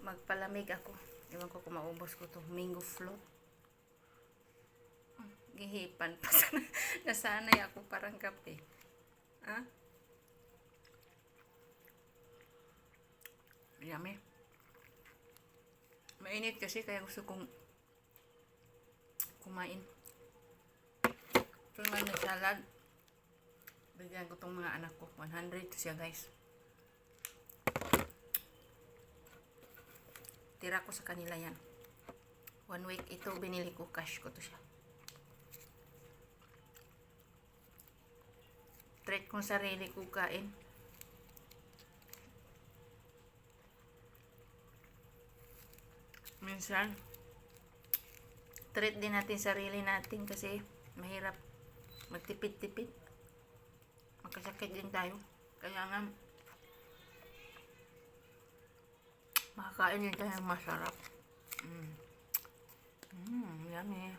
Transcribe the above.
magpalamig ako. Ewan ko kung maubos ko to mango float. Gihipan pa sana. Nasanay ako parang kape. Ha? Yummy. Mainit kasi kaya gusto kong kumain. Ito naman may salad. Bigyan ko tong mga anak ko. 100 siya guys. Tira ko sa kanila yan. 1 week ito binili ko. Cash ko to siya. Treat kong sarili ko kain. Minsan treat din natin sarili natin kasi mahirap magtipid-tipid. Magkasakit din tayo. Kaya nga makakain din tayo masarap. Yummy.